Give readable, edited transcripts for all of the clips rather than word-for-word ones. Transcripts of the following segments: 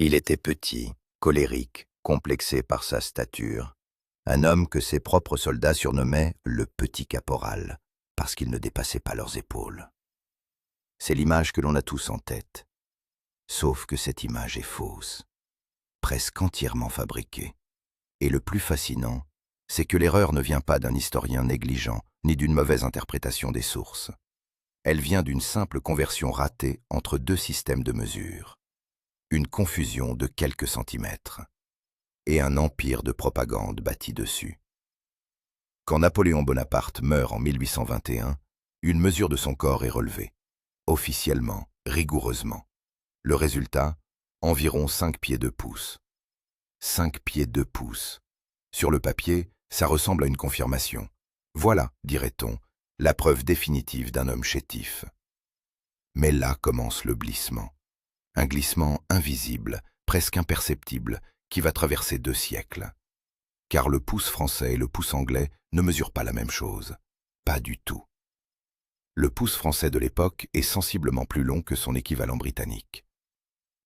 Il était petit, colérique, complexé par sa stature, un homme que ses propres soldats surnommaient le petit caporal, parce qu'il ne dépassait pas leurs épaules. C'est l'image que l'on a tous en tête, sauf que cette image est fausse, presque entièrement fabriquée. Et le plus fascinant, c'est que l'erreur ne vient pas d'un historien négligent, ni d'une mauvaise interprétation des sources. Elle vient d'une simple conversion ratée entre deux systèmes de mesure, une confusion de quelques centimètres, et un empire de propagande bâti dessus. Quand Napoléon Bonaparte meurt en 1821, une mesure de son corps est relevée, officiellement, rigoureusement. Le résultat, environ 5 pieds 2 pouces. 5 pieds 2 pouces. Sur le papier, ça ressemble à une confirmation. Voilà, dirait-on, la preuve définitive d'un homme chétif. Mais là commence le glissement. Un glissement invisible, presque imperceptible, qui va traverser 2 siècles. Car le pouce français et le pouce anglais ne mesurent pas la même chose. Pas du tout. Le pouce français de l'époque est sensiblement plus long que son équivalent britannique.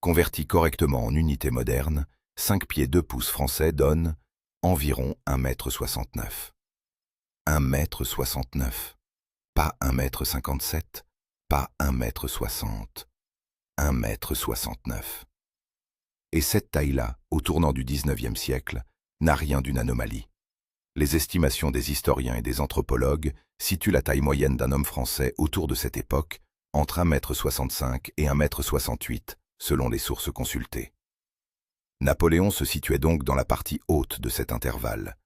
Converti correctement en unité moderne, 5 pieds 2 pouces français donnent environ 1,69 m. 1,69 m. Pas 1,57 m, pas 1,60 m. 1,69 m. Et cette taille-là, au tournant du XIXe siècle, n'a rien d'une anomalie. Les estimations des historiens et des anthropologues situent la taille moyenne d'un homme français autour de cette époque entre 1,65 m et 1,68 m, selon les sources consultées. Napoléon se situait donc dans la partie haute de cet intervalle,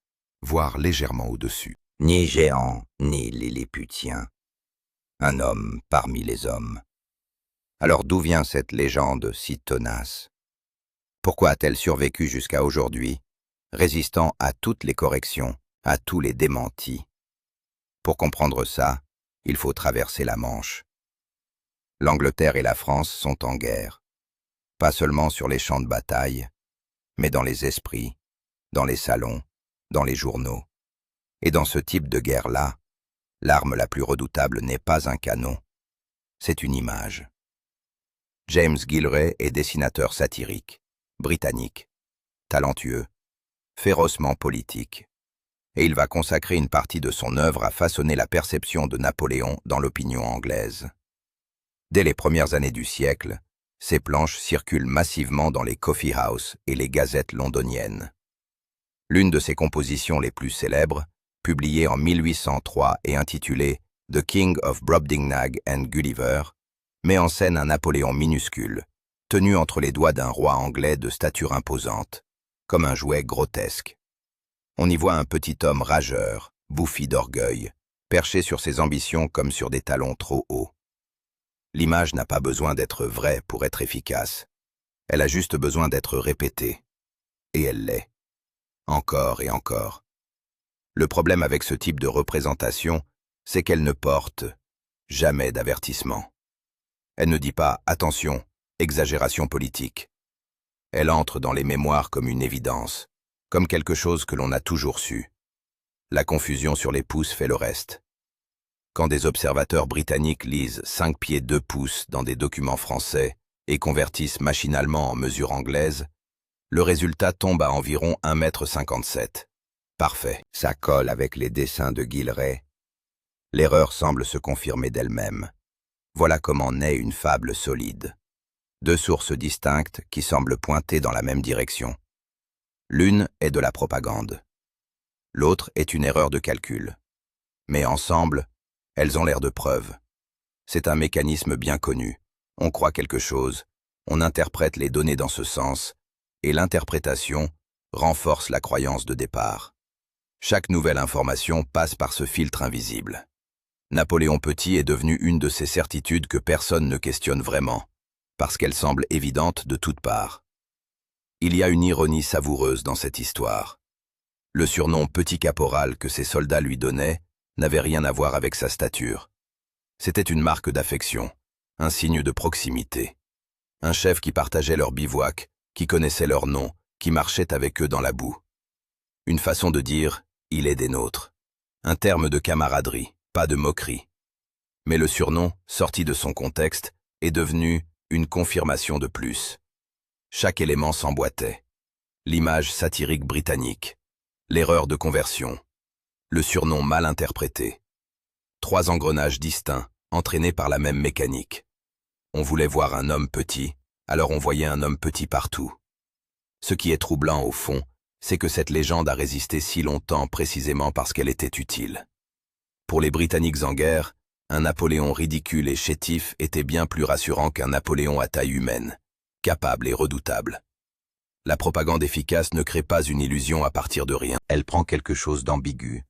voire légèrement au-dessus. Ni géant, ni lilliputien. Un homme parmi les hommes. Alors d'où vient cette légende si tenace? Pourquoi a-t-elle survécu jusqu'à aujourd'hui, résistant à toutes les corrections, à tous les démentis? Pour comprendre ça, il faut traverser la Manche. L'Angleterre et la France sont en guerre, pas seulement sur les champs de bataille, mais dans les esprits, dans les salons, dans les journaux. Et dans ce type de guerre-là, l'arme la plus redoutable n'est pas un canon, c'est une image. James Gillray est dessinateur satirique, britannique, talentueux, férocement politique, et il va consacrer une partie de son œuvre à façonner la perception de Napoléon dans l'opinion anglaise. Dès les premières années du siècle, ces planches circulent massivement dans les coffee houses et les gazettes londoniennes. L'une de ses compositions les plus célèbres, publiée en 1803 et intitulée « The King of Brobdingnag and Gulliver », met en scène un Napoléon minuscule, tenu entre les doigts d'un roi anglais de stature imposante, comme un jouet grotesque. On y voit un petit homme rageur, bouffi d'orgueil, perché sur ses ambitions comme sur des talons trop hauts. L'image n'a pas besoin d'être vraie pour être efficace. Elle a juste besoin d'être répétée. Et elle l'est. Encore et encore. Le problème avec ce type de représentation, c'est qu'elle ne porte jamais d'avertissement. Elle ne dit pas « attention, exagération politique ». Elle entre dans les mémoires comme une évidence, comme quelque chose que l'on a toujours su. La confusion sur les pouces fait le reste. Quand des observateurs britanniques lisent 5 pieds 2 pouces dans des documents français et convertissent machinalement en mesure anglaise, le résultat tombe à environ 1,57 m. Parfait, ça colle avec les dessins de Gillray. L'erreur semble se confirmer d'elle-même. Voilà comment naît une fable solide. 2 sources distinctes qui semblent pointer dans la même direction. L'une est de la propagande. L'autre est une erreur de calcul. Mais ensemble, elles ont l'air de preuves. C'est un mécanisme bien connu. On croit quelque chose, on interprète les données dans ce sens, et l'interprétation renforce la croyance de départ. Chaque nouvelle information passe par ce filtre invisible. Napoléon Petit est devenu une de ces certitudes que personne ne questionne vraiment, parce qu'elle semble évidente de toutes parts. Il y a une ironie savoureuse dans cette histoire. Le surnom Petit Caporal que ses soldats lui donnaient n'avait rien à voir avec sa stature. C'était une marque d'affection, un signe de proximité. Un chef qui partageait leur bivouac, qui connaissait leur nom, qui marchait avec eux dans la boue. Une façon de dire « il est des nôtres », un terme de camaraderie, pas de moquerie. Mais le surnom, sorti de son contexte, est devenu une confirmation de plus. Chaque élément s'emboîtait. L'image satirique britannique, l'erreur de conversion, le surnom mal interprété. 3 engrenages distincts, entraînés par la même mécanique. On voulait voir un homme petit, alors on voyait un homme petit partout. Ce qui est troublant au fond, c'est que cette légende a résisté si longtemps précisément parce qu'elle était utile. Pour les Britanniques en guerre, un Napoléon ridicule et chétif était bien plus rassurant qu'un Napoléon à taille humaine, capable et redoutable. La propagande efficace ne crée pas une illusion à partir de rien. Elle prend quelque chose d'ambigu,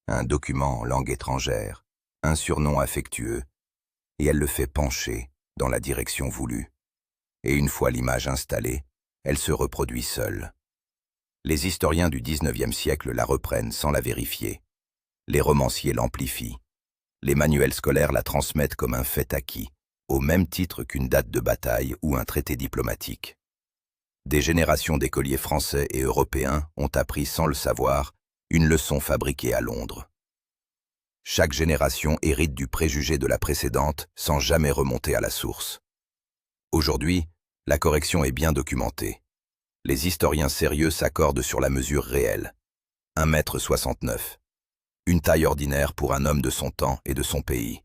un document en langue étrangère, un surnom affectueux, et elle le fait pencher dans la direction voulue. Et une fois l'image installée, elle se reproduit seule. Les historiens du XIXe siècle la reprennent sans la vérifier. Les romanciers l'amplifient. Les manuels scolaires la transmettent comme un fait acquis, au même titre qu'une date de bataille ou un traité diplomatique. Des générations d'écoliers français et européens ont appris sans le savoir une leçon fabriquée à Londres. Chaque génération hérite du préjugé de la précédente sans jamais remonter à la source. Aujourd'hui, la correction est bien documentée. Les historiens sérieux s'accordent sur la mesure réelle. 1,69 m. Une taille ordinaire pour un homme de son temps et de son pays.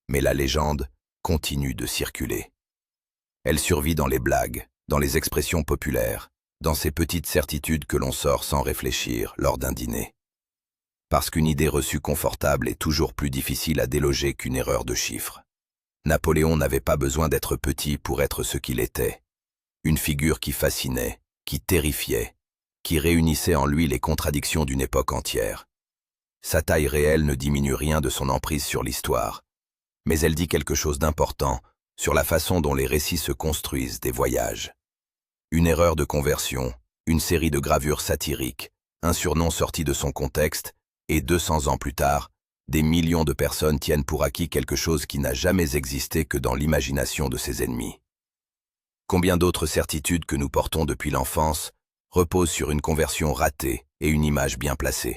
Mais la légende continue de circuler. Elle survit dans les blagues, dans les expressions populaires, dans ces petites certitudes que l'on sort sans réfléchir lors d'un dîner. Parce qu'une idée reçue confortable est toujours plus difficile à déloger qu'une erreur de chiffre. Napoléon n'avait pas besoin d'être petit pour être ce qu'il était. Une figure qui fascinait, qui terrifiait, qui réunissait en lui les contradictions d'une époque entière. Sa taille réelle ne diminue rien de son emprise sur l'histoire, mais elle dit quelque chose d'important sur la façon dont les récits se construisent des voyages. Une erreur de conversion, une série de gravures satiriques, un surnom sorti de son contexte, et 200 ans plus tard, des millions de personnes tiennent pour acquis quelque chose qui n'a jamais existé que dans l'imagination de ses ennemis. Combien d'autres certitudes que nous portons depuis l'enfance reposent sur une conversion ratée et une image bien placée.